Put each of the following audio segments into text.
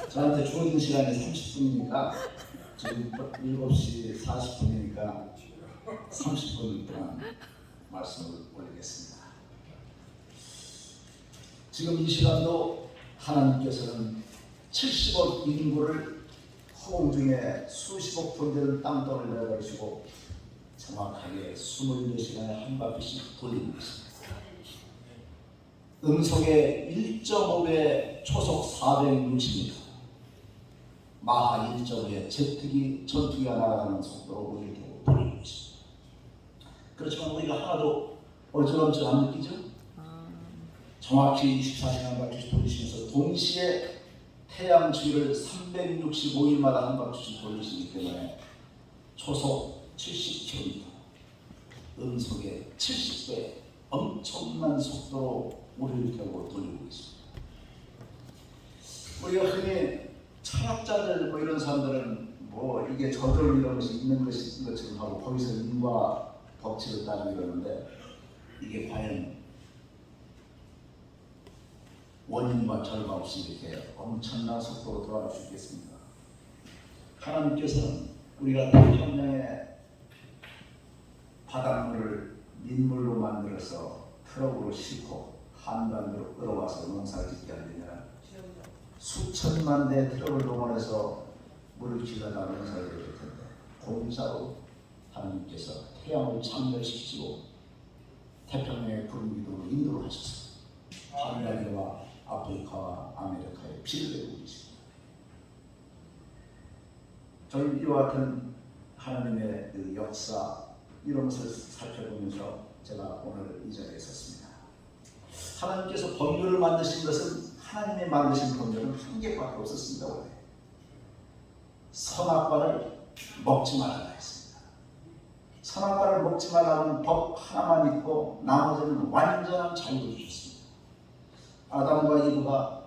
저한테 주어진 시간이 30분이니까 지금 7시 40분이니까 30분 동안 말씀을 올리겠습니다. 지금 이 시간도 하나님께서는 70억 인구를 허공 중에 수십억 톤 되는 땅덩을 내버리시고 정확하게 24시간에 한 바퀴씩 돌리고 있습니다. 음속에 1.5배 초속 460m, 마하 1.5에 전투기가 날아가는 속도로 우리를 돌리고 있습니다. 그렇지만 우리가 하나도 어지럼증 안 느끼죠? 정확히 24시간 바퀴씩 돌리시면서 동시에 태양 주위를 365일마다 한 바퀴씩 돌리시기 때문에 초속 70km, 음속의 70배 엄청난 속도로 우리를 태우고 돌리고 있습니다. 우리가 흔히 철학자들 이런 사람들은 이게 저절 이런 것이 있는 것처럼 하고 거기서 인과 법칙을 따르고 이러는데 이게 과연 원인과 결과 없이 이렇게 엄청난 속도로 돌아갈 수 있겠습니까? 하나님께서는 우리가 태평양의 바닷물을 민물로 만들어서 트럭으로 싣고 한반도로 끌어와서 농사를 짓게 하려면 수천만 대 트럭을 동원해서 물을 길러다 농사를 짓을 텐데 공사로 하나님께서 태양을 창렬시키시고 태평양의 푸른 기둥으로 인도를 하셨습니다. 한나라와 아프리카와 아메리카에 피를 내고 계십니다. 저희 이와 같은 하나님의 그 역사 이런 것을 살펴보면서 제가 오늘 이 자리에 섰습니다. 하나님께서 법률을 만드신 것은 하나님이 만드신 법률은 한 개밖에 없었습니다. 원래 선악과를 먹지 말라 했습니다. 선악과를 먹지 말라는 법 하나만 있고 나머지는 완전한 자유를 주셨습니다. 아담과 이브가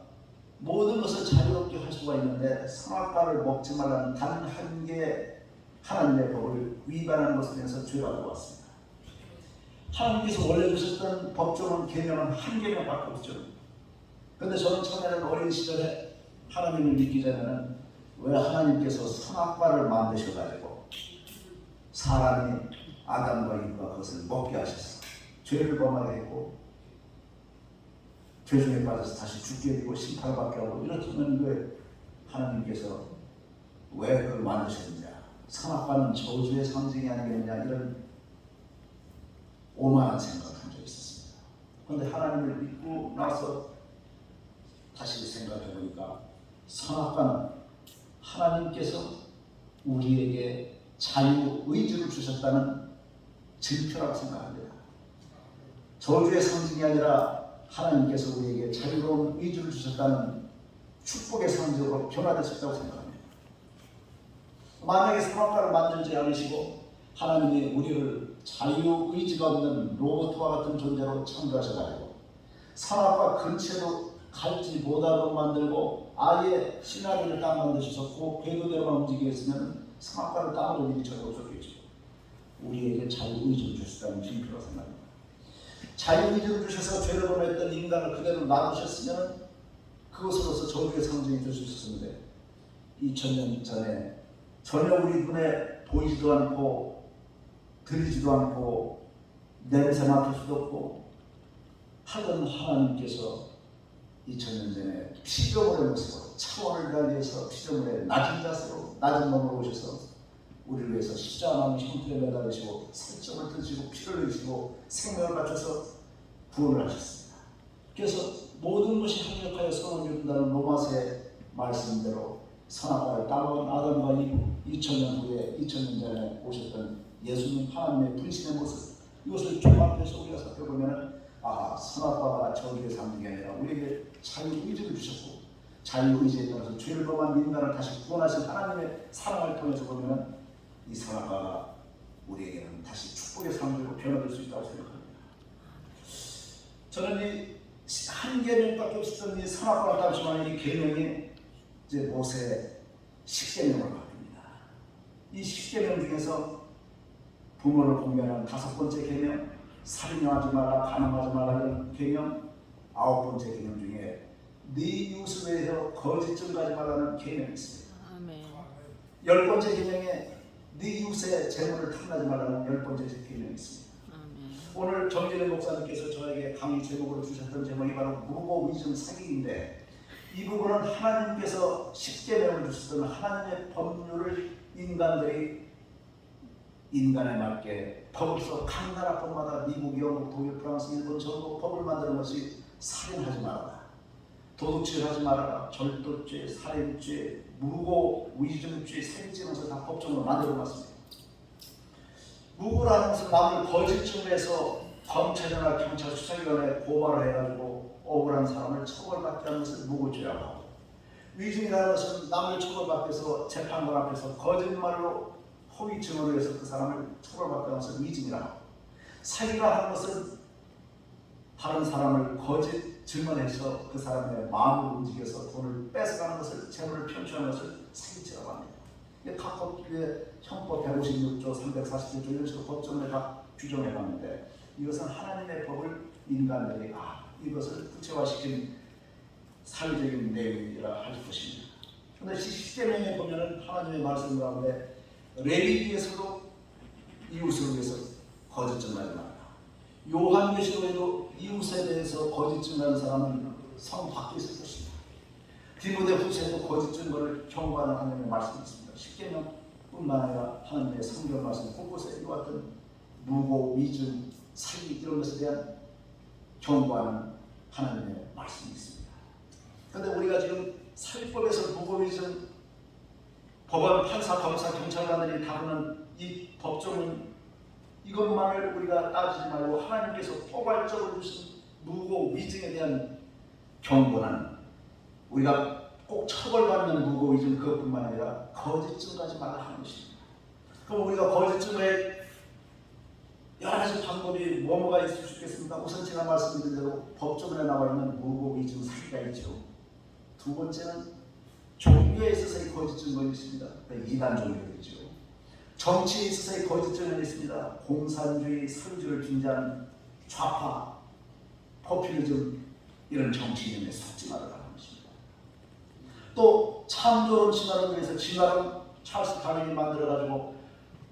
모든 것을 자유롭게 할 수가 있는데 선악과를 먹지 말라는 단 한 개의 하나님의 법을 위반하는 것에 대해서 죄가 들어왔습니다. 하나님께서 원래 주셨던 법조는 계명은 한 계명밖에 없죠. 그런데 저는 처음에는 어린 시절에 하나님을 믿기 전에는 왜 하나님께서 선악과를 만드셔가지고 사람이 아담과 이브가 그것을 먹게 하셨어. 죄를 범하게 했고 죄중에 빠져서 다시 죽게 되고 심판을 받게 하고 이렇다면 왜 하나님께서 왜 그걸 만드셨느냐, 선악과는 저주의 상징이 아니겠느냐, 이런 오만한 생각을 한 적이 있었습니다. 그런데 하나님을 믿고 나서 다시 생각해 보니까 선악과는 하나님께서 우리에게 자유의지를 주셨다는 증표라고 생각합니다. 저주의 상징이 아니라 하나님께서 우리에게 자유로운 의지를 주셨다는 축복의 상징으로 변화되셨다고 생각합니다. 만약에 선악과를 만들지 않으시고 하나님이 우리를 자유의지가 없는 로봇과 같은 존재로 창조하셔가지고 선악과 근처로 갈지 못하도록 만들고 아예 시나리오를 딱 만드셔서 그 궤도대로만 움직이게 했으면 선악과를 땅으로 일이 전혀 없었겠죠. 우리에게 자유의지를 주셨다는 증표로 생각합니다. 자유의지를 주셔서 죄를 범했던 인간을 그대로 놔두셨으면 그것으로서 저주의 상징이 될 수 있었는데 2000년 전에 전혀 우리 눈에 보이지도 않고 들리지도 않고 냄새 맡을 수도 없고 하던 하나님께서 2000년 전에 피조물의 모습으로 차원을 달리해서 피조물의 낮은 자세로 낮은 몸으로 오셔서 우리를 위해서 십자가나무 형틀에 매달리시고 살점을 드시고 피를 흘리시고 생명을 바쳐서 구원을 하셨습니다. 그래서 모든 것이 합력하여 선을 이룬다는 로마서의 말씀대로 선악과를 따먹은 아담과 이브 2000년 후에 2000년 전에 오셨던 예수님 하나님의 분신의 모습, 이것을 종합해서 우리가 살펴보면 선악과가 저주의 상징이 아니라 우리에게 자유의지를 주셨고 자유의지에 따라서 죄를 범한 인간을 다시 구원하신 하나님의 사랑을 통해서 보면 이 선악과가 우리에게는 다시 축복의 상징으로 변화될 수 있다고 생각합니다. 저는 이 한 계명밖에 없었던 이 선악과를 따르지만 이 계명이 이제 모세의 10계명으로 바뀝니다. 이 10계명 중에서 부모를 공경하는 5번째 계명, 살인하지 말라, 간음하지 말라 이런 계명, 9번째 계명 중에 네 이웃을 위해서 거짓 증거하지 말라는 계명이 있습니다. 아멘. 10번째 계명에 네 이웃의 재물을 탐나지 말라는 10번째 계명이 있습니다. 아멘. 오늘 정진의 목사님께서 저에게 강의 제목으로 주셨던 제목이 바로 무고 위증 사기인데, 이 부분은 하나님께서 십계명을 주셨던 하나님의 법률을 인간에 맞게 법으로서 각 나라법마다 미국, 영국, 독일, 프랑스, 일본 전부 법을 만드는 것이 살인하지 말아라, 도둑질하지 말아라, 절도죄, 살인죄, 무고 위증죄, 세리죄면서 다 법정으로 만들어놨습니다. 무고라는 것은 남을 거짓 증거해서 검찰이나 경찰 수사기관에 고발을 해가지고 억울한 사람을 처벌받게 하는 것을 무고죄라고 하고, 위증이라는 것은 남을 처벌받게 해서 재판관 앞에서 거짓말로 허위 증언을 해서 그 사람을 처벌받게 하는 것을 위증이라고 하고, 사기라 하는 것은 다른 사람을 거짓 증언해서 그 사람의 마음을 움직여서 돈을 뺏어가는 것을, 재물을 편취하는 것을 사기죄라고 합니다. 각 형법 156조, 347조 이런 식으로 법정에 다 규정해 봤는데, 이것은 하나님의 법을 인간들이 이것을 구체화시킨 사회적인 내용이라 할 것입니다. 그런데 십계명에 보면은 하나님의 말씀 가운데 레위기에서도 이웃을 위해서 거짓 증언하지 말라, 요한계시록에도 이웃에 대해서 거짓 증언하는 사람은 성 밖에 있을 것입니다. 디모데후서에도 거짓 증거를 경고하는 하나님의 말씀이 있습니다. 십계명뿐만 아니라 하나님의 성경 말씀 곳곳에 이와 같은 무고, 위증, 사기 이런 것에 대한 경고하는 하나님의 말씀이 있습니다. 그런데 우리가 지금 사기법에서 무고, 위증, 법원, 판사, 검사, 경찰관들이 다루는 이 법조문, 이것만을 우리가 따지지 말고 하나님께서 포괄적으로 주신 무고, 위증에 대한 경고는 우리가 꼭 처벌받는 무고, 위증 그것뿐만 아니라 거짓 증거하지 말라 하는 것입니다. 그럼 우리가 거짓 증거에 여러 가지 방법이 뭐가 있을 수 있겠습니까? 우선 제가 말씀드린 대로 법조문에 나와 있는 무고, 위증, 사기가 있죠. 두 번째는 종교에 있어서의 거짓 증거가 있습니다. 이단 종교가 있죠. 정치에 있어서의 거짓 증거가 있습니다. 공산주의, 사회주의를 빙자하는 좌파, 포퓰리즘 이런 정치 이념에 속지 말아라 하는 것입니다. 또 참조론 진화론을 위해서 진화론 찰스 다윈이 만들어가지고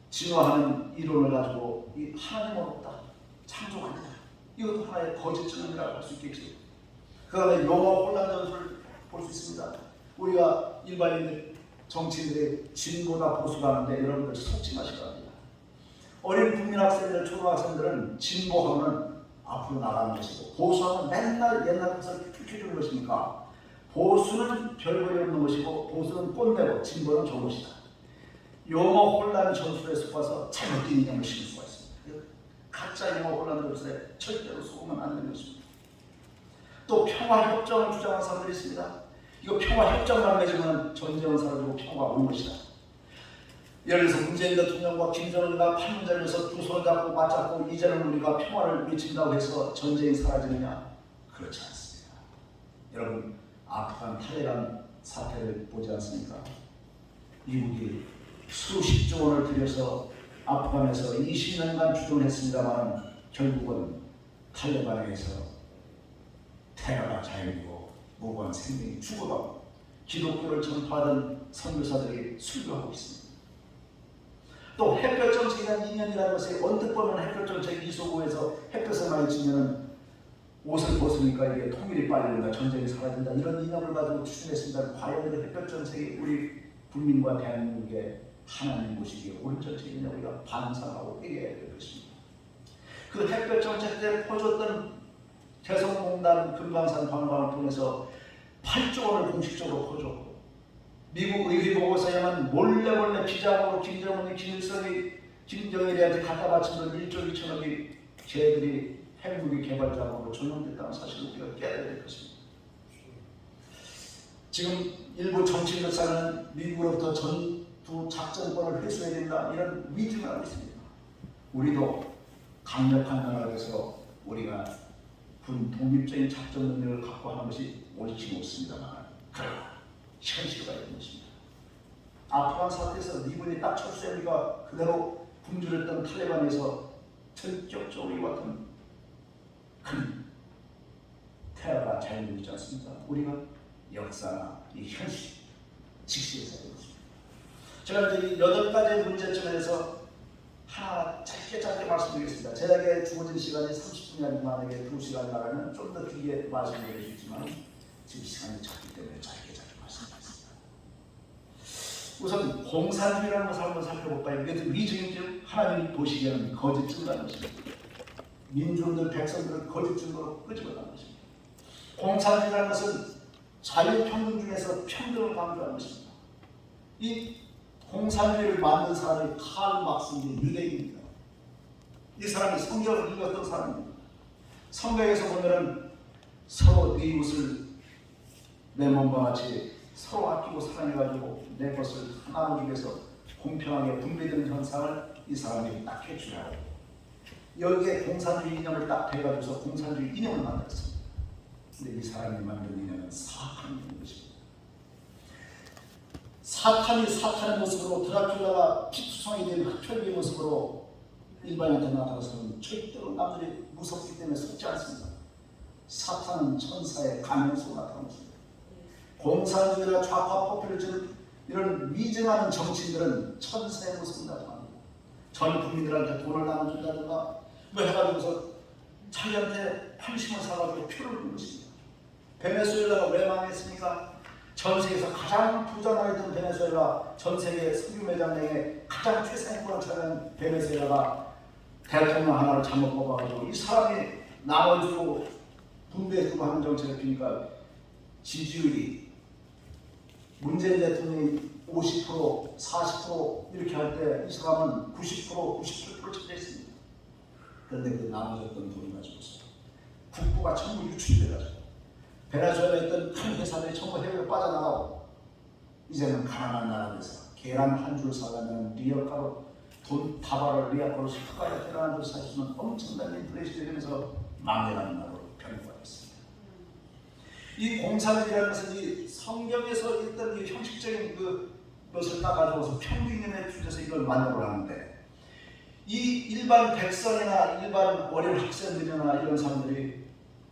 진화하는 이론을 가지고 이 하나님은 없다, 창조가 아니다, 이것도 하나의 거짓 증언이라고 할 수 있겠죠. 그 다음에 용어 혼란 전술을 볼 수 있습니다. 우리가 일반인들, 정치인들이 진보다 보수가 하는데 여러분들 속지 마시기 바랍니다. 어린 국민학생들, 초등학생들은 진보하면 앞으로 나가는 것이고, 보수하면 맨날 옛날 것을 펼쳐주는 것이니까 보수는 별거리 없는 것이고 보수는 꼰대고 진보는 좋은 것이다. 용어 혼란 전술에 속아서 잘못된 이념을 심을 수가 있습니다. 가짜 용어 혼란 전술에 절대로 속으면 안 되는 것입니다. 또 평화협정을 주장하는 사람들이 있습니다. 이거 평화협정만 맺으면 전쟁은 사라지고 평화가 온 것이다. 예를 들어서 문재인 대통령과 김정은과 판문점에서 두 손을 잡고 맞잡고 이제는 우리가 평화를 외친다고 해서 전쟁이 사라지느냐? 그렇지 않습니다. 여러분, 아프간 탈레반 사태를 보지 않습니까? 미국이 수십조 원을 들여서 아프간에서 20년간 주둔했습니다만 결국은 탈레반에서 테러가 자유이고 무고한 생명이 죽어가고 기독교를 전파하던 선교사들이 순교하고 있습니다. 또 햇볕 정책에 대한 이념이라는 것이 언뜻 보면 햇볕 정책 이소구에서 햇볕을 많이 지면은 옷을 벗으니까 이게 통일이 빨리 된다, 전쟁이 사라진다, 이런 이념을 가지고 추진했습니다. 과연 그 햇볕 정책이 우리 국민과 대한민국의 하나님 모시기에 옳은 정책이냐, 우리가 반성하고 회개해야 될 것입니다. 그 햇볕 정책 때 퍼줬던 개성공단 금강산 관광을 통해서 8조 원을 공식적으로 퍼줬고, 미국 의회 보고서에는 몰래 비자금으로 김정은이, 김일성이, 김정일이한테 갖다 바친 돈 1조 2천억이 쟤들이 핵무기 개발 자금으로 전용됐다는 사실을 우리가 깨달아야 될 것입니다. 지금 일부 정치인들사는 미국으로부터 전투 작전권을 회수해야 된다, 이런 위증을 하고 있습니다. 우리도 강력한 나라가 돼서 우리가 군 독립적인 작전 능력을 갖고 하는 것이 옳지 못습니다만, 그러나 현실화가 되는 것입니다. 아프간 사태에서 미군이 딱 철수해니까 그대로 굶주렸던 탈레반에서 전격적으로 이 같은 큰 태아가 자유롭지 않습니까? 우리가 역사나 이 현실, 직시에서 되고 있습니다. 제가 이제 이 8가지 문제점에 대해서 하나 짧게 말씀드리겠습니다. 제게 주어진 시간이 30분이 아니고 만약에 2시간 나가면 좀 더 길게 말씀드릴 수 있지만 지금 시간이 적기 때문에 짧게 말씀드리겠습니다. 우선 공산주의라는 것을 한번 살펴볼까요? 이게 위증이죠. 하나님이 보시기에는 거짓 증거라는 것입니다. 민중들, 백성들을 거짓 증거로 끄집어내는 것입니다. 공산주의라는 것은 자유평등 중에서 평등을 강조하는 것입니다. 이 공산주의를 만든 사람이 칼 막스인 유대인입니다. 이 사람이 성경을 읽었던 사람입니다. 성경에서 보면은 서로 네 이웃을 내 몸과 같이 서로 아끼고 사랑해가지고 내 것을 하나로 위해서 공평하게 분배되는 현상을 이 사람이 딱 해주라고. 여기에 공산주의 이념을 딱 대가지고서 공산주의 이념을 만들었습니다. 근데 이 사람이 만든 이념은 사탄이 있는 것입니다. 사탄이 사탄의 모습으로 드라큘라가 피투성이 된 흡혈귀의 모습으로 일반인한테 나타나서는 절대로 남들이 무섭기 때문에 속지 않습니다. 사탄은 천사의 가면으로 나타나는 것입니다. 공산주의나 좌파 포퓰리즘 이런 위증하는 정치인들은 천사의 모습을 나타납니다. 전 국민들한테 돈을 나눠준다든가 뭐 해가지고서 자기한테 판심을 사가지고 표를 준 것입니다. 베네수엘라가 왜 망했습니까? 전 세계에서 가장 부자 나라였던 베네수엘라, 전 세계 석유 매장 내에 가장 최상위권을 차지하는 베네수엘라가 대통령 하나를 잘못 뽑아가지고 이 사람이 나눠주고 분배해주고 하는 정책을 피니까 지지율이 문재인 대통령이 50%, 40% 이렇게 할 때 이 사람은 90%, 97%를 차지했습니다. 그런데 그 나눠졌던 돈을 가지고서 국부가 전부 유출돼가지고 베네수엘라에 있던 큰 회사들이 전부 해외로 빠져나가고 이제는 가난한 나라에서 계란 한 줄 사려면 리어가로 돈 다발을 리어가로 섞어야 계란 한 줄 살 수 있는 엄청난 인플레이션이 되면서 망해가는 나라로 변화가 됐습니다. 이 공산주의라는 것은 이 성경에서 있던 이 형식적인 것을 딱 가져와서 평등인의 주제에서 이걸 만들어 하는데 이 일반 백성이나 일반 어린 학생들이나 이런 사람들이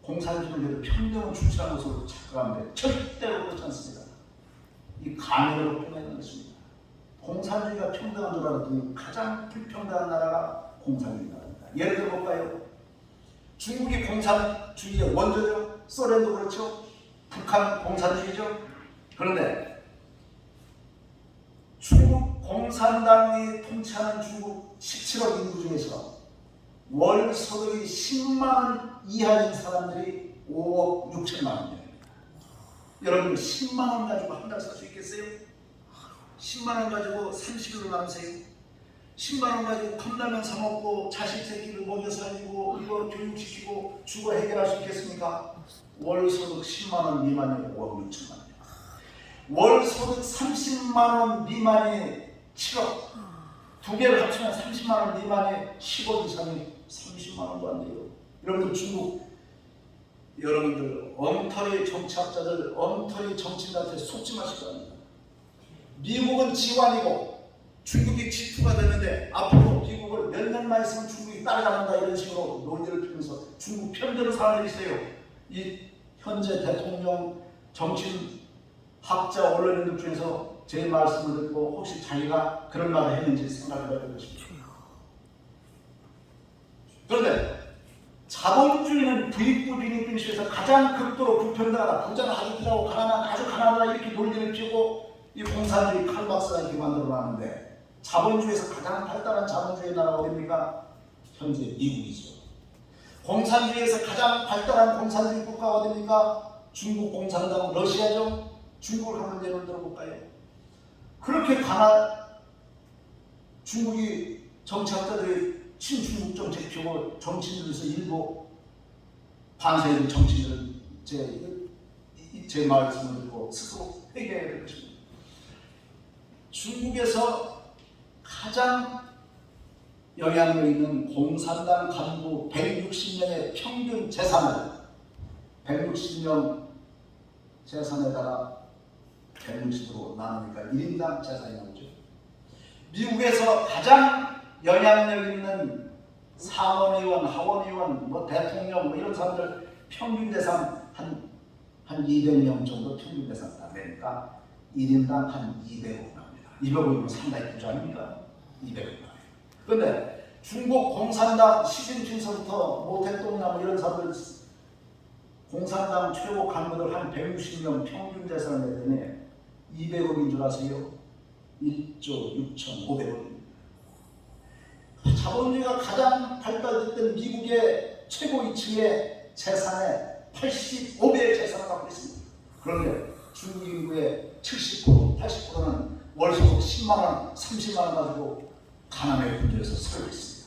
공산주의를 평등을 주체하는 것으로 착각하는데 절대로 그렇지 않습니다. 이 가면으로 표현하는 것입니다. 공산주의가 평등한 줄 알았더니 가장 불평등한 나라가 공산주의 나라입니다. 예를 들어 볼까요? 중국이 공산주의의 원조죠. 소련도 그렇죠. 북한 공산주의죠. 그런데 중국 공산당이 통치하는 중국 17억 인구 중에서 월 소득이 10만 원 이하인 사람들이 5억 6천만 원입니다. 여러분 10만 원 가지고 한 달 살 수 있겠어요? 10만 원 가지고 30일로 남으세요. 10만 원 가지고 컵라면 사 먹고 자식 새끼를 먹여 살리고 이거 교육시키고 주거 해결할 수 있겠습니까? 월 소득 10만 원 미만이 5억 6천만 원. 월 소득 30만 원 미만이 7억. 두 개를 합치면 30만 원 미만이 10억 이상이 30만 원도 안 돼요. 여러분들 중국 여러분들 엉터리 정치학자들 엉터리 정치인한테 속지 마시기 바랍니다. 미국은 지환이고 중국이 지투가 되는데 앞으로 미국을 몇 년만 있으면 중국이 따라잡는다 이런 식으로 논의를 피면서 중국 편드는 사람들이 있어요. 이 현재 대통령 정치인 학자 언론인들 중에서 제 말씀을 듣고 혹시 자기가 그런 말을 했는지 생각해봐야 될 것입니다. 그런데 자본주의는 부익부 빈익빈시에서 가장 극도로 불평등하다. 부자가 아주 부자고 가난한 아주 가난하다 이렇게 논리를 피우고 이 공산주의 칼막스가 이렇게 만들어놨는데 자본주의에서 가장 발달한 자본주의 나라가 어디입니까? 현재 미국이죠. 공산주의에서 가장 발달한 공산주의 국가가 어디입니까? 중국 공산당 러시아죠. 중국을 한번 예를 들어볼까요? 그렇게 중국이 정치학자들이 친중국 정책 펴고 정치인들에서 일부 반세의 정치인들은 제 말씀을 듣고 스스로 회개해야 될 것입니다. 중국에서 가장 영향력 있는 공산당 간부 160명의 평균 재산을 160명 재산에다가 160으로 나누니까 1인당 재산이 나오죠. 미국에서 가장 영향력 있는 상원의원, 하원의원, 대통령 이런 사람들 평균 재산 한 200명 정도 평균 대상 되니까 1인당 한 200억 나옵니다. 200억이면 상당히 부자 아닙니까? 200억. 그런데 중국 공산당 시진핑서부터 모택동이나 뭐 이런 사람들 공산당 최고 간부들 한 160명 평균 재산을 내더니 200억인 줄 아세요? 1조 6,500억입니다. 자본주의가 가장 발달됐던 미국의 최고 2층의 재산의 85배의 재산을 갖고 있습니다. 그런데 중국 인구의 70%, 80%는 월소득 10만원, 30만원 가지고 가난에 분주해서 살고 있습니다.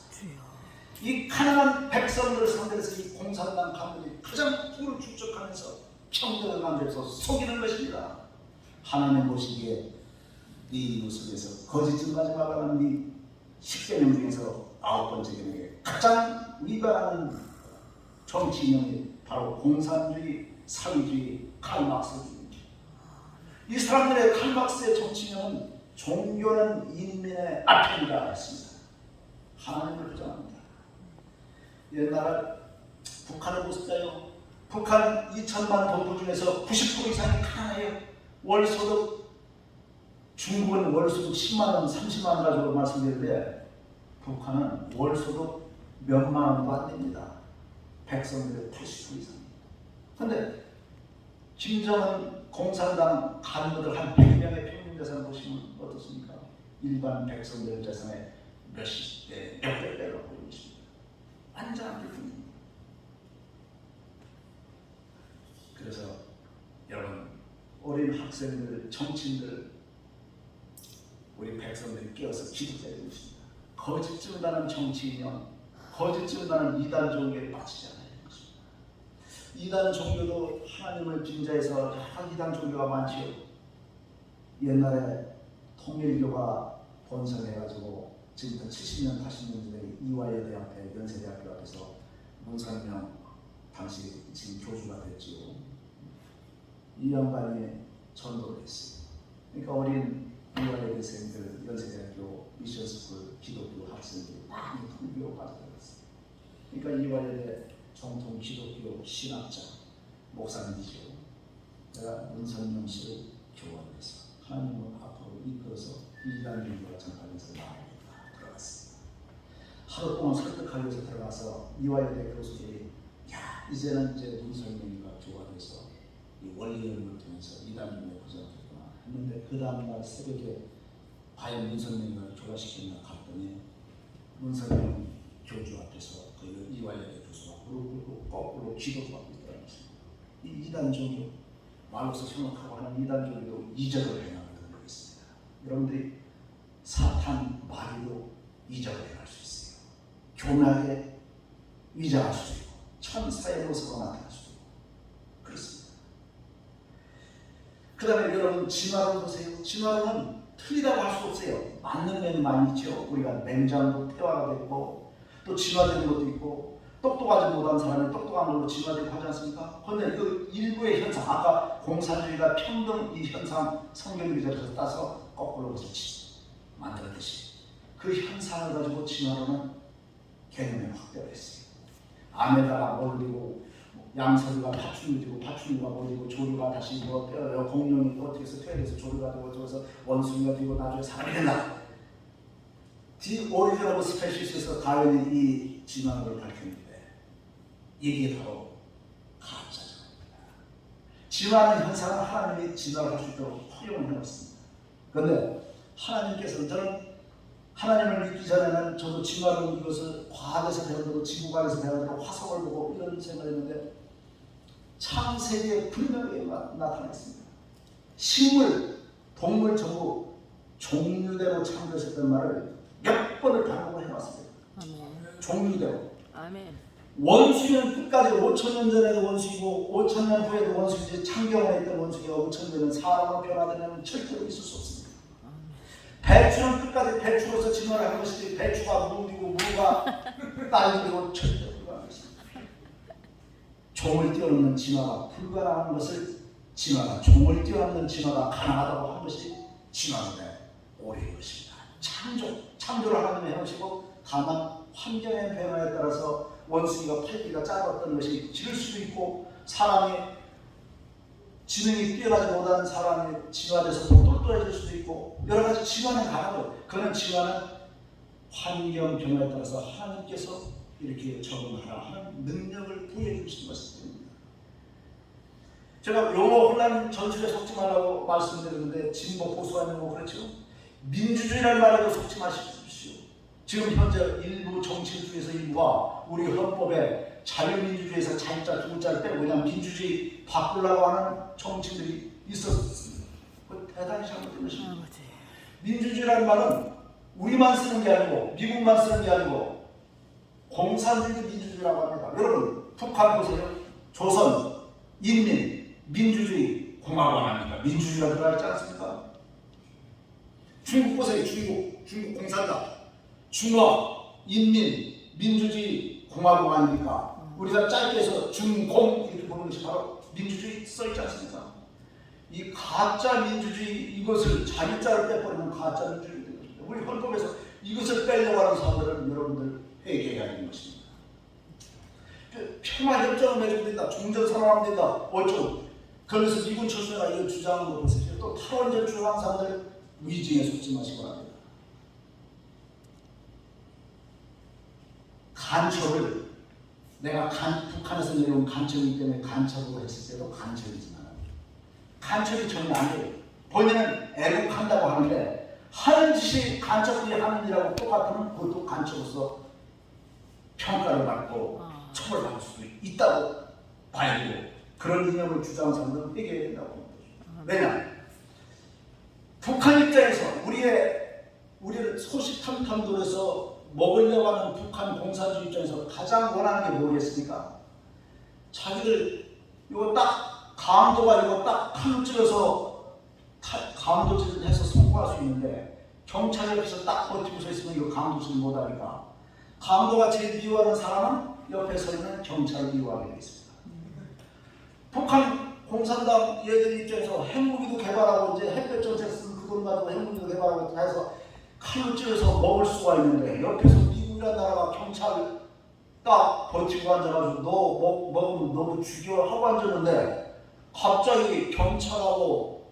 이 가난한 백성들을 상대로 해서 이 공산당 간부들이 가장 부를 축적하면서 평등을 강조해서 속이는 것입니다. 하나님 보시기에 이 인구 속에서 거짓말하지 말라는 이 10개명 중에서 9번째 개명에 가장 위반하는 정치 이념이 바로 공산주의, 사회주의, 칼막스주의입니다. 이 사람들의 칼막스의 정치 이념은 종교는 인민의 앞편이라 했습니다. 하나님을 부정합니다. 옛날에 북한을 보실까요? 북한 2천만 동포 중에서 90% 이상이 가난해요. 월소득, 중국은 월소득 10만원, 30만원 가지고 말씀드리는데 북한은 월소득 몇만 원도 안 됩니다. 백성들의 80% 이상입니다. 그런데 김정은 공산당 간부들 한 100명의 평균 재산 보시면 어떻습니까? 일반 백성들 재산의 몇십 배, 몇백 배로 보이고 있습니다. 완전한 불평입니다. 그래서 여러분, 어린 학생들, 정치인들, 우리 백성들이 깨어서 기도해야 됩니다. 거짓 증다는 정치 이념, 거짓 증다는 이단 종교에 빠지지 않아야 됩니다. 이단 종교도 하나님을 빙자해서 여러 이단 종교가 많지요. 옛날에 통일교가 번성해가지고 지금부터 70년, 80년 전에 이화여대 앞에, 연세대학교 앞에서 문선명 당시 지금 교주가 됐지요. 이 양반이 전도를 했어요. 그러니까 어린 이화여대생들, 연세대학교 미션스쿨 기독교 학생들이 많이 통교로 빠져들었어요. 그러니까 이화여대 정통 기독교 신학자 목사님이죠. 내가 문선명 씨를 교환해서 하나님을 앞으로 이끌어서 이단교가 전파해서 나아가겠다 들어갔습니다. 하루 동안 설득하기 위해서 들어가서 이화여대 교수들이 야 이제는 이제 문선명이가 교환해서 이 원리연구를 통해서 이단교에 부정했구나 했는데 그 다음날 새벽에 과연 문선명이가 교화시켰나 갔더니 문선명 교주 앞에서 그 이화여대 교수가 무릎 꿇고 거꾸로 기도하고 있더라는 것입니다. 이 이단 종교 말로서 생각하고 하는 이단 종교도 이적을 행하는 그런 게 있습니다. 여러분들이 사탄 마귀도 이적을 행할 수 있어요. 교묘하게 위장할 수도 있고 천사의 모습으로 나타날 수도 있고 그렇습니다. 그 다음에 여러분 진화론 보세요. 진화론은 틀리다고 할 수 없어요. 맞는 면이 많이 있죠. 우리가 맹장도 태화가 됐고 또 진화되는 것도 있고 똑똑하지 못한 사람이 똑똑한 걸로 진화되고 하지 않습니까? 그런데 그 일부의 현상, 아까 공산주의가 평등 이 현상 성경기자에서 따서 거꾸로 그것을 만들었듯이 그 현상을 가지고 진화론은 개념을 확대를 했어요. 암에다가 몰리고 양서류가 파충류 되고 파충류가 몰리고 조류가 다시 뭐 공룡이 어떻게 해서 퇴해서 조류가 되고 저기서 원숭이가 되고 나중에 사람이 된다. 디 오리지널 스페시스에서 다윈이 이 진화론을 밝혔는데 이게 바로 가짜입니다. 진화하는 현상은 하나님이 진화를 할 수 있도록 허용을 해놨습니다. 그런데 하나님께서는 저는 하나님을 믿기 전에는 저도 진화론 이것을 과학에서 배우고 지구과학에서 배우고 화성을 보고 이런 생각을 했는데 창세기에 분명히 나타났습니다. 식물, 동물 전부 종류대로 창조했던 말을 몇 번을 반복을 해왔습니다. 아멘. 종류대로. 아멘. 원수는 끝까지 5,000년 전에도 원수이고 5,000년 후에도 원수이지 창경에 있던 원수가 5,000년은 사람으로 변화되면 절대로 있을 수 없습니다. 배추는 끝까지 배추로서 진화를 하는 것이지 배추가 물이고 무가 딸기고 절대로 불가능한 것입니다. 종을 뛰어넘는 진화가 불가능한 것을 진화가 종을 뛰어넘는 진화가 가능하다고 한 것이 진화론의 오래인 것입니다. 창조를 하나님이 해놓으시고 다만 환경의 변화에 따라서 원숭이가 팔기가 짧았던 것이 질 수도 있고 사람이 지능이 뛰어나지 못한 사람이 진화돼서 또 똘똘해질 수도 있고 여러 가지 진화는 가능하고 그런 진화는 환경 변화에 따라서 하나님께서 이렇게 적응하라 하는 능력을 부여해 주신 것입니다. 제가 용어 혼란 전술에 속지 말라고 말씀드렸는데 진보 보수가 있는 거 그렇죠? 민주주의라는 말에도 속지 마십시오. 지금 현재 일부 정치인 중에서 일부가 우리 헌법에 자유민주주의에서 자유자 두 글자를 빼고 그냥 민주주의 바꾸려고 하는 정치인들이 있었습니다. 대단히 잘못된 것입니다. 민주주의라는 말은 우리만 쓰는 게 아니고 미국만 쓰는 게 아니고 공산주의도 민주주의라고 합니다. 여러분 북한 보세요. 조선, 인민, 민주주의, 공화국 아닙니까? 민주주의라고 들어있지 않습니까? 중국 보세요. 중국 공산당, 중화, 인민, 민주주의, 공화국 아닙니까? 우리가 짧게 해서 중공 이렇게 보는 것이 바로 민주주의 써있지 않습니까? 이 가짜 민주주의 이것을 자유자를 빼버리면 가짜 민주주의 되는 것입니다. 우리 헌법에서 이것을 빼려고 하는 사람들은 여러분들 회개해야 하는 것입니다. 평화협정을 맺으면 된다. 종전선언하면 된다. 어쩌고. 그러면서 미군 철수가 이거 주장하는 거 보세요. 또 탈원전 주장하는 사람들 위증에 속지 마시기 바랍니다. 간첩을 내가 북한에서 내려온 간첩이기 때문에 간첩으로 했을 때도 간첩이지만 간첩이 전혀 안 돼요. 본인은 애국한다고 하는데 하는 짓이 간첩들이 하는 일하고 똑같으면 그것도 간첩으로서 평가를 받고 처벌받을 수도 있다고 봐야 되고 그런 이념을 주장하는 사람들은 회개해야 된다고 봅니다. 왜냐? 북한 입장에서 우리를 소식탐탐돌에서 먹으려고 하는 북한 공산주의 입장에서 가장 원하는 게 뭐겠습니까? 자기들 이거 딱 강도가 이거 딱 칼로 찔러서 강도질을 해서 성공할 수 있는데 경찰 옆에서 딱 버티고 서 있으면 이거 강도질 못하니까 강도가 제일 미워하는 사람은 옆에 서 있는 경찰을 미워하게 되어 있습니다. 북한 공산당 얘들 입장에서 핵무기도 개발하고 이제 햇볕 정책 쓰는 그 돈 가지고 핵무기도 개발하고 해서 칼로 찔러서 먹을 수가 있는데 옆에서 미국이라는 나라가 경찰 딱 버티고 앉아가지고 너 먹으면 너도 죽여 하고 앉았는데 갑자기 경찰하고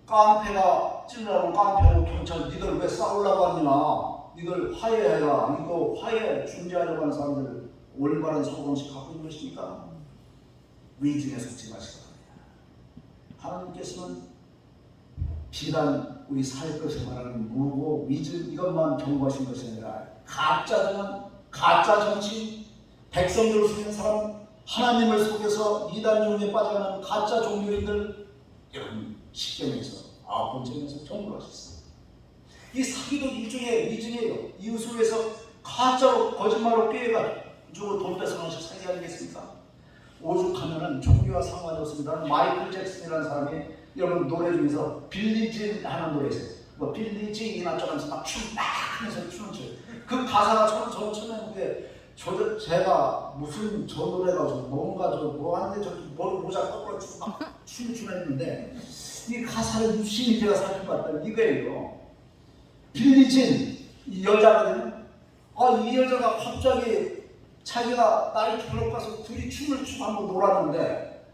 깡패가 찔러라고 깡패하고 경찰 니들 왜 싸우려고 하냐 니들 화해해라 이거 화해 중재하려고 하는 사람들 올바른 사고방식 갖고 있는 것입니까? 위증에 속지 마시기 바랍니다. 하나님께서는 비단 우리 살 것을 말하는 무고 위증 이것만 경고하신 것이 아니라 가짜 정치 백성들을 속이는 사람 하나님을 속여서 이단 종교에 빠져가는 가짜 종교인들 여러분 십계명에서 9번째에서 경고하셨습니다. 이 사기도 일종의 위증이에요. 이웃을 위해서 가짜로 거짓말로 꾀해가지고 돈 뺏어가는 사기 아니겠습니까? 오죽하면은 종교와 상관이 없습니다. 마이클 잭슨이라는 사람이 여러분 노래 중에서 빌리진 하는 노래 있어요. 뭐 빌리진이나 저런서 막 춤 막 하면서 춤을 춰요. 그 가사가 저는 쳤는데 제가 무슨 저 노래가 뭔가 뭐 하는데 저 모자 거꾸로 막 춤을 추는데 이 가사를 유심히 제가 살펴봤더니 이거예요. 빌리진 이 여자거든요. 이 여자가 갑자기 자기가 나이트클럽 가서 둘이 춤을 추고 한번 놀았는데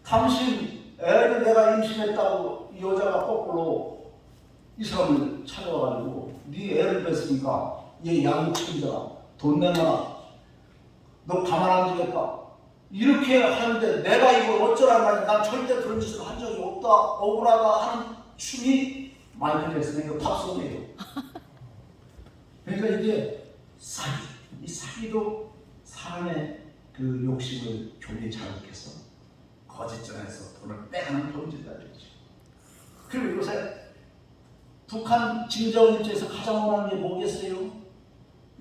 당신 애를 내가 임신했다고 이 여자가 거꾸로 이 사람을 찾아와가지고 네 애를 뺐으니까 얘 양육책임자가 돈 내놔라 너 가만 안 두겠다 이렇게 하는데 내가 이걸 어쩌란 말이야. 난 절대 그런 짓을 한 적이 없다 억울하다 하는 춤이 마이클 잭슨의 팝송이에요. 그러니까 이게 이 사기도 사람의 그 욕심을 교리 자극해서 거짓전에서 돈을 빼가는 범죄자들이죠. 그리고 요새 북한 김정은 입장에서 가장 원하는 게 뭐겠어요?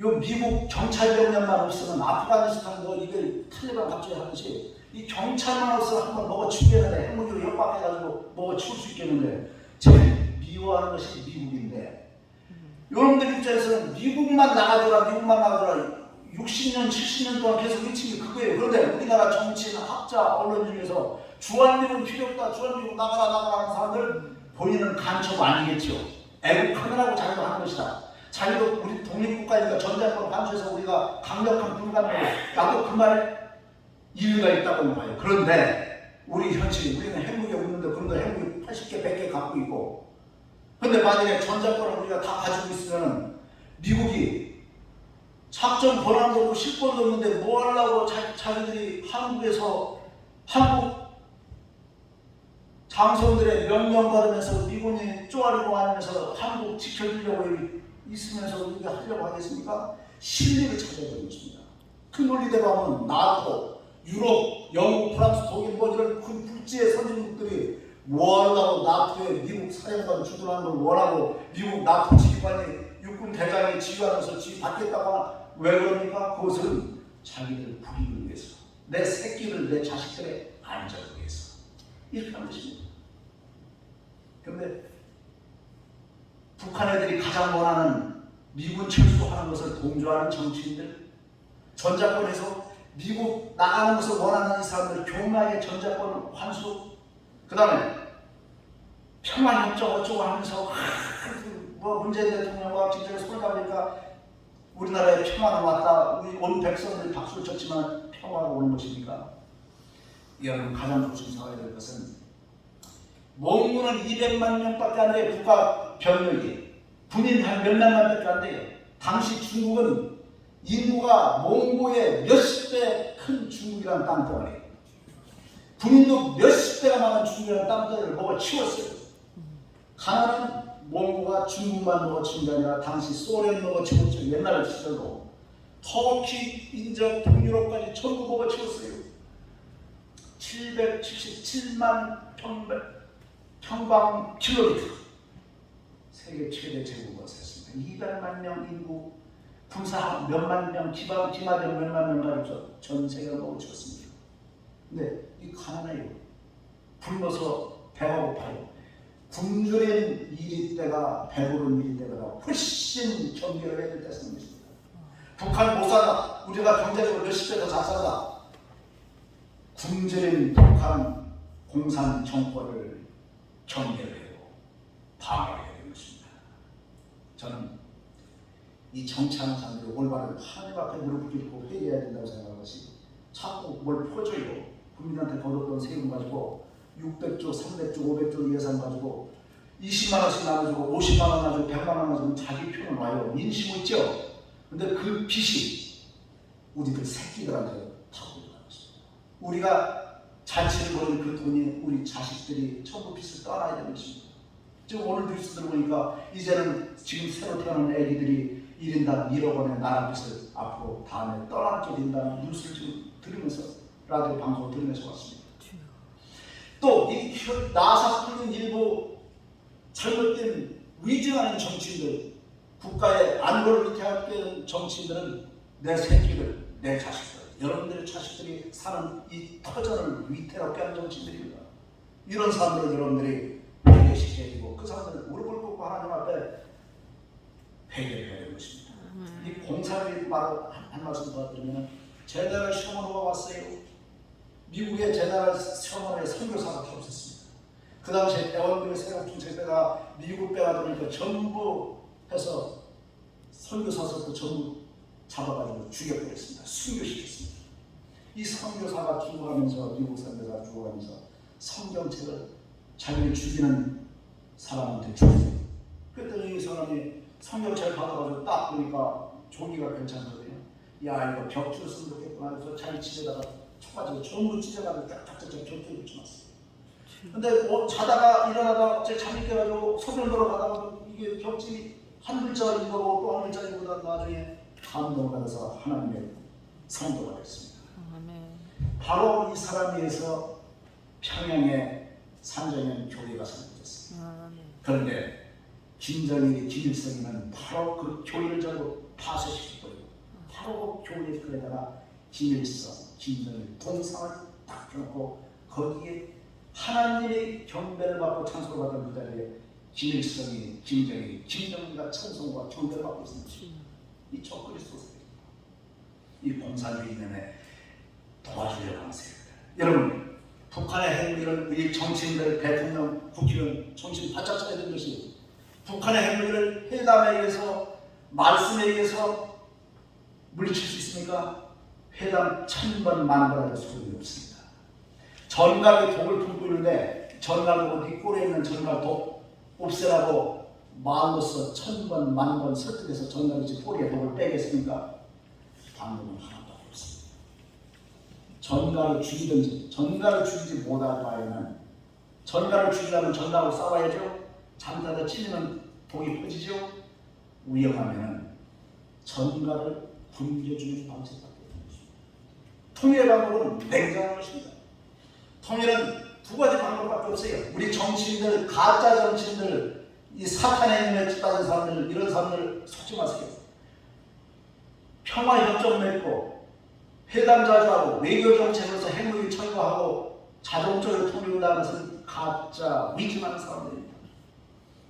요 미국 경찰병력만 없으면 아프가니스탄 이걸 탈레반 갑자기 하듯이 이 경찰만 없으면 한번 먹어치우겠는데 핵무기로 협박해가지고 먹어치울 수 있겠는데 제일 미워하는 것이 미국인데 여러분들 입장에서는 미국만 나가더라 60년, 70년 동안 계속 외친 게 그거예요. 그런데 우리나라 정치인, 학자, 언론 중에서 주한미군 필요 없다, 주한미군 나가라 하는 사람들 본인은 간첩 아니겠죠. 애국하느라고 자기도 하는 것이다. 자기도 우리 독립국가니까 전쟁권 간주해서 우리가 강력한 불가능해. 나도 그 말에 일리가 있다고 봐요. 그런데 우리 현실, 우리는 핵무기 없는데 그런데 핵무기 80개, 100개 갖고 있고, 근데 만약에 전자권을 우리가 다 가지고 있으면 미국이 작전 권한도 없고 실권도 없는데 뭐 하려고 자기들이 한국에서 한국 장성들의 명령 받으면서 미군이 쪼아리고 하면서 한국 지켜주려고 있으면서 우리가 하려고 하겠습니까? 실리를 찾아야 되는 것입니다. 그 논리대로 하면 나토, 유럽, 영국, 프랑스, 독일 뭐 이런 큰 국제의 선진국들이 뭐 하려고 나토에 미국 사령관 주둔하는 걸 원하고 미국 나토 지휘관이 육군 대장이 지휘하면서 지휘받겠다고 왜 그럽니까? 그것은 자기들 국익을 위해서, 내 새끼를, 내 자식들의 안전을 위해서 이렇게 하는 것입니다. 그런데 북한 애들이 가장 원하는 미군 철수하는 것을 동조하는 정치인들, 전자권에서 미국 나가는 것을 원하는 이 사람들 교묘하게 전자권 환수, 그 다음에 평화협정 어쩌고 하면서 뭐 문재인 대통령과 진짜 손을 잡으니까 우리나라에 평화가 왔다, 우리 온 백성들이 박수를 쳤지만 평화가 오는 것입니까? 여러분 가장 조심해야 될 것은 몽고는 200만 명밖에 안 돼요. 국가 병력이 군인 한 몇만 명밖에 안 돼요. 당시 중국은 인구가 몽고의 몇십 배 큰 중국이라는 땅덩어리, 군인도 몇십 배가 많은 중국이라는 땅덩어리를 먹어 치웠어요. 가나는 몽고가 중국만 먹어 치운 게 아니라 당시 소련 먹어 치웠죠. 옛날 시절로 터키, 인접, 북유럽까지 전부 먹어 치웠어요. 777만 평방 킬로미터, 세계 최대 제국을 했습니다. 200만 명 인구, 군사 몇만 명, 기마병 몇만 명 가지고 전 세계를 먹어치웠습니다. 근데 이 가난해요. 굶어서 배가 고파요. 굶주린 일이 때가 배부른 일이 때가 훨씬 경계를 해야 될 때가 있는 것입니다. 북한 못 살아. 우리가 경제적으로 몇십 배 더 잘 살아. 굶주린 북한 공산 정권을 경계하고 방어해야 되는 것입니다. 저는 이 정치하는 사람들이 올바른 하나님 앞에 무릎을 꿇고 회개해야 된다고 생각하는 것이, 자꾸 뭘 퍼줘요. 국민한테 거뒀던 세금 가지고 600조, 300조, 500조 예산 가지고 20만 원씩 나눠주고 50만 원 나눠주고 100만 원 나눠주면 자기 표는 와요. 민심 있죠? 근데 그 빚이 우리들 새끼들한테 타고 들어가는 것입니다. 우리가 잔치를 벌인 그 돈이 우리 자식들이 전부 빚을 떠나야 되는 것입니다. 지금 오늘 뉴스 들어보니까 이제는 지금 새로 태어난 애기들이 1인당 1억 원의 나라 빚을 앞으로 다음에 떠안게 된다는 뉴스를 지금 들으면서, 라디오 방송을 들으면서 왔습니다. 또 이 나사 끓는 일부 잘못된 위증하는 정치인들, 국가의 안보를 위태하는 정치인들은 내 새끼들, 내 자식들, 여러분들의 자식들이 사는 이 터전을 위태롭게 하는 정치인들입니다. 이런 사람들을 여러분들이 회개시켜야 되고, 그 사람들을 무릎을 꿇고 하나님 앞에 회개해야 되는 것입니다. 이 공사를 바로 한 말씀 더 드리면, 제너럴 셔먼호가 왔어요. 미국의 제너럴 셔먼의 선교사가 없었습니다. 그 당시에 대원들의 세력 중책배가 미국 배가 되니까 전부 해서 선교사들도 전부 잡아가지고 죽여버렸습니다. 순교시켰습니다. 이 선교사가 죽어가면서, 미국 선교사가 죽어가면서 성경책을 자기를 죽이는 사람한테 줬어요. 그랬더니 이 사람이 성경책을 받아가지고 딱 보니까 종이가 괜찮거든요. 야, 이거 벽지로 쓰면 좋겠구나 해서 자기 집에다가 쳐가지고 전부 찢어가지고 쫙쫙쫙 벽지에 붙여놨어요. 근데 뭐 자다가 일어나다가 잠이 깨가지고 소변보러 가다가 이게 벽지 한 글자 읽어보고 또 한 글자 읽어보다 나중에 감동을 받아서 하나님의 성도가 됐습니다. 바로 이 사람에 의해서 평양의 산정현 교회가 설립됐습니다. 그런데 김정일이, 김일성이는 바로 그 교회를 전부 파쇄시켰고요. 바로 그 교회 글에다가 김일성, 김정일 동상을 딱 펴놓고 거기에 하나님의 경배를 받고 찬송을 받은 그 자리에 김일성이, 김정일이, 김정일과 찬송과 경배를 받고 있습니다. 이 적그리스도입니다. 이 공산주의면에 도와주려고 하는 세력들. 여러분, 북한의 핵무기를 이 정치인들, 대통령, 국회의원 정신 바짝 차려야 되는 것이, 북한의 핵무기를 회담에 의해서, 말씀에 의해서 물리칠 수 있습니까? 회담 1000번 만번하도 소용이 없습니다. 전갈이 독을 품고 있는데 전갈 보고 네 꼴에 있는 전갈 독 없애라고 말로써 1000번 만번 설득해서 전갈이 꼬리에 독을 빼겠습니까? 방법은 하나밖에 없습니다. 전갈을 죽이든지 전갈을 죽이지 못할 바에는 전갈을 죽이려면 전갈하고 싸워야죠. 잠자다 찔리면 독이 퍼지죠. 위험하면 전갈을 굶겨주는 방식밖에 없습니다. 통일의 방법은 냉정한 것입니다. 통일은 두 가지 방법밖에 없어요. 우리 정치인들, 가짜 정치인들, 이 사탄의 힘에 빠진 사람들, 이런 사람들 속지 마세요. 평화협정 맺고 회담 자주 하고 외교정책으로서 핵무기 철거하고 자동적으로 통일을 하는 것은 가짜 위증하는 사람들입니다.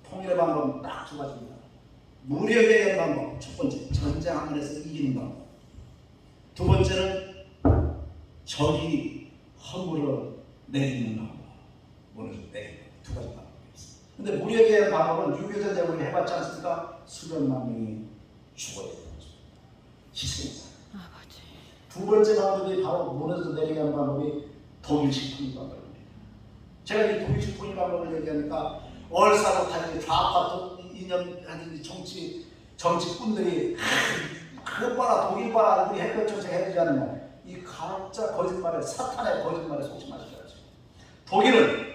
통일의 방법은 딱 두 가지입니다. 무력에 대한 방법, 첫 번째 전쟁 한번에서 이기는 방법, 두 번째는 적이 허물어 내리는 방법, 무너져 내리는 두 가지 방법이 있습니다. 그런데 무력에 대한 방법은 6.25전쟁 우리 해봤지 않습니까? 수백만 명이 죽어야 되는 것입니다. 희생자. 두 번째 방법이 바로 무너져 내리는 방법이 독일식 통일 방법입니다. 제가 이 독일식 통일 방법을 얘기하니까 얼싸못하는 좌파 이념 하는 정치꾼들이 그것 봐라 독일 봐라 우리 햇볕 정책 해주지 않느냐, 이 가짜 거짓말에 사탄의 거짓말에 속지 마셔야죠. 독일은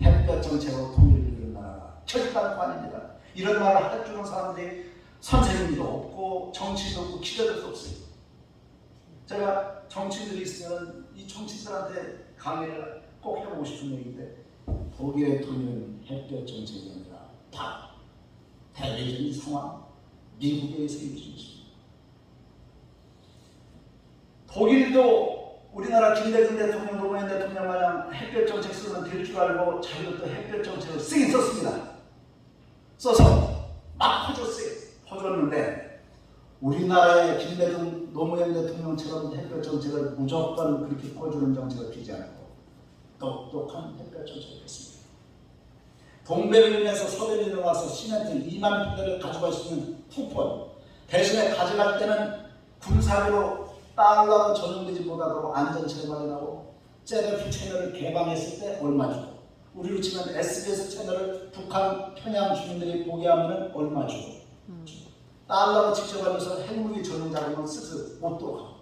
햇볕 정책으로 통일을 이루는 나라가 절대로 아닙니다. 이런 말을 해주는 사람들이 선생님도 없고 정치인도 없고 기자들도 없어요. 제가 정치인들이 있으면 이 정치인들한테 강의를 꼭 해보고 싶은 얘기인데, 독일의 통일은 햇볕 정책이 아니라 다 대외적인 상황, 미국에 의해서 이루어진 것입니다. 독일도 우리나라 김대중 대통령, 노무현 대통령 마냥 햇볕 정책 쓰면 될 줄 알고 자기도 또 햇볕 정책을 쓰긴 썼습니다. 써서 막 퍼줬는데 우리나라의 김대중, 노무현 대통령처럼 햇볕 정책을 무조건 그렇게 퍼주는 정책을 피지 않고 똑똑한 햇볕 정책을 했습니다. 동베를린에서 서베를린에 와서 시멘트 2만 톤을 가져갈 수 있는 쿠폰 대신에 가져갈 때는 군사비로 달러로 전용되지 못하도록 안전체를 마련하고 젤프 채널을 개방했을 때 얼마 주고, 우리로 치면 SBS 채널을 북한 평양 주민들이 보게 하면 얼마 주고, 달러로 직접 하면서 핵무기 전용 자금을 쓰지 못도록 하고,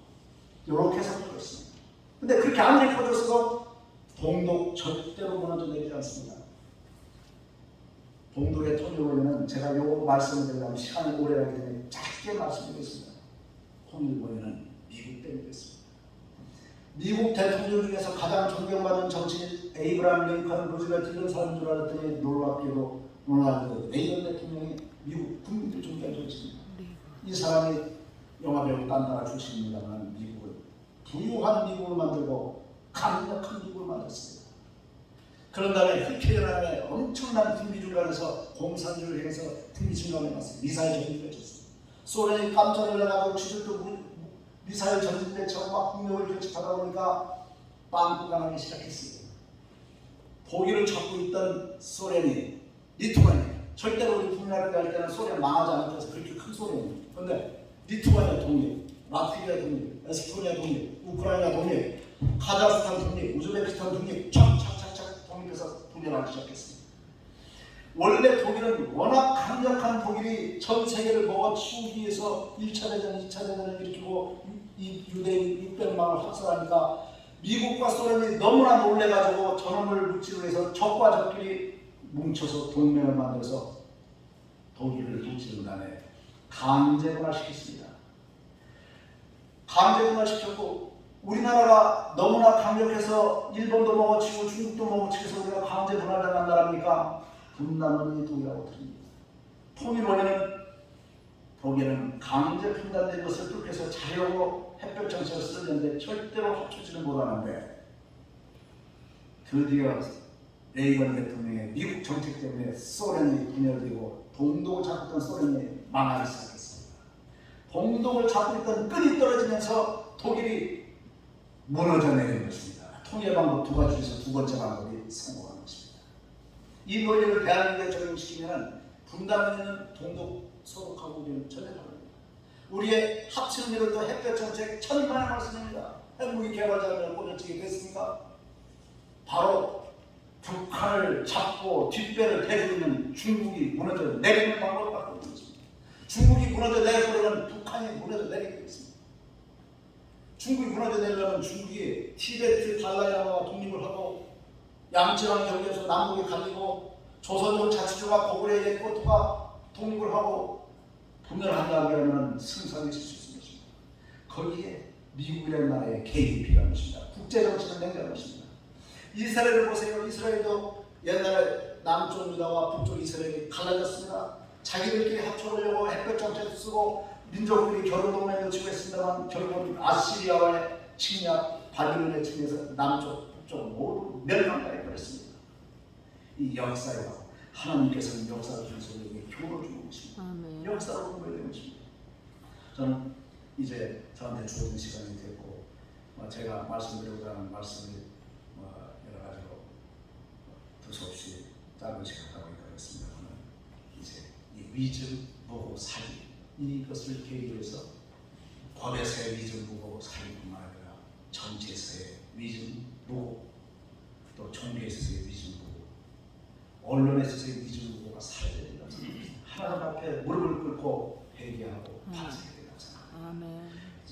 이렇게 해서 퍼졌습니다. 근데 그렇게 아무리 퍼졌어도 동독 절대로 무너져 내리지 않습니다. 동독의 통일 원리는 제가 요거 말씀을 드리려면 시간이 오래 가기 때문에 짧게 말씀드리겠습니다. 통일 원리는 미국 때문이겠습니다. 미국 대통령 중에서 가장 존경받는 정치인 에이브라함 링컨, 루즈벨트 이런 사람인 줄 알았더니 놀랍게도 로널드 레이건 대통령이 미국 국민들 존경한 정치인입니다. 이 사람이 영화배우 딴 나라 출신입니다만 미국을 부유한 미국을 만들고 강력한 미국을 만들었습니다. 그런 다음에 흑해연합에 엄청난 군비 중간에서 공산주의를 해서 군비 중간에 맞습니다. 미사일 전쟁을 쳤습니다. 소련이 깜짝 놀라가지고 지들도 미사일 전쟁 처럼 막 국력을 결집하다 보니까 빵꾸가 나기 시작했습니다. 독일을 잡고 있던 소련이 리투아니아, 절대로 우리 국민학교 할 때는 소련 망하지 않았다 해서 그렇게 큰 소련이에요. 그런데 리투아니아 독립, 라트비아 독립, 에스토니아 독립, 우크라이나 독립, 카자흐스탄 독립, 우즈베키스탄 독립, 착착착착 독립해서 독립하기 시작했습니다. 원래 독일은 워낙 강력한 독일이 전 세계를 먹어치우기 위해서 1차 대전, 2차 대전을 일으키고 이 유대인 600만을 학살하니까 미국과 소련이 너무나 놀래가지고 저놈을 묻기 위해서 적과 적끼리 뭉쳐서 동맹을 만들어서 독일을 일주일 간에 강제분화시켰습니다. 강제분화시켰고 우리나라가 너무나 강력해서 일본도 먹어치고 중국도 먹어치고서 우리가 강제분화당한 나라입니까? 분단은 이 독일하고 틀립니다. 통일 원인은 독일은 강제 분단된 것을 뚫고서 자유하고 햇볕 정책을 쓰는데 절대로 합쳐지는 못하는데 드디어 레이건 대통령의 미국 정책 때문에 소련이 분열되고 동독을 잡고 있던 소련이 망하기 시작했습니다. 동독을 잡고 있던 끈이 떨어지면서 독일이 무너져 내린 것입니다. 통일 방법 두 가지 중에서 두 번째 방법이 성공한 것입니다. 이 논리를 대한민국에 적용시키면 분단은 동독 소속하고 우리는 전혀 다릅니다. 우리의 합치는 일도 햇볕 정책 천만의 말씀입니다. 핵무기 개발자를 꼬려치게 됐습니까? 바로 북한을 잡고 뒷배를 대고 있는 중국이 무너져 내리는 방법밖에 없습니다. 중국이 무너져 내려버리면 북한이 무너져 내리고 있습니다. 중국이 무너져 내려면 중국이 티베트 달라이라마가 독립을 하고 양쯔강 경계에서 남북이 갈리고 조선족 자치주가 고구려의 꽃토가 독립을 하고 분열한다고 하면 승산이 있을 수 있는 것입니다. 거기에 미국이라는 나라의 개입이 필요한 것입니다. 국제정치는 냉정한 것입니다. 이스라엘을 보세요. 이스라엘도 옛날에 남쪽 유다와 북쪽 이스라엘이 갈라졌습니다. 자기들끼리 합쳐보려고 햇볕 정책을 쓰고 민족들이 결혼동맹을 치고 했습니다만 결국 아시리아와의 침략, 바빌론의 침략에서 남쪽, 북쪽 모두 멸망당해 버렸습니다. 이 역사가 하나님께서는 역사를 통해서 우리에게 교훈을 주는 것입니다. 아멘. 역사로 공부해야 되는 것입니다. 저는 이제 저한테 주어진 시간이 됐고 제가 말씀드리고자 하는 말씀이 여러 가지로 두서없이 짧은 시간 가고 있겠습니다. 이제 이 위증, 무고, 사기 이것을 계기로 해서 법에서의 위증, 무고, 사기뿐만 아니라 정치에서의 위증, 무고, 또 종교에서의 위증, 무고, 언론에서의 위증, 무고가 사라져야 된다고 생각합니다. 하나님 앞에 무릎을 꿇고 회개하고 반성해야 된다고 생각합니다. 아멘.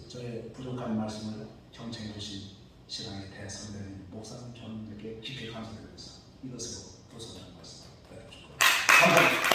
저의 부족한 말씀을 경청해 주신 신앙의 대선배님 목사님 전에게 깊이 감사드리면서 이것으로 부서지는 말씀 드리고 싶습니다. 감사합니다.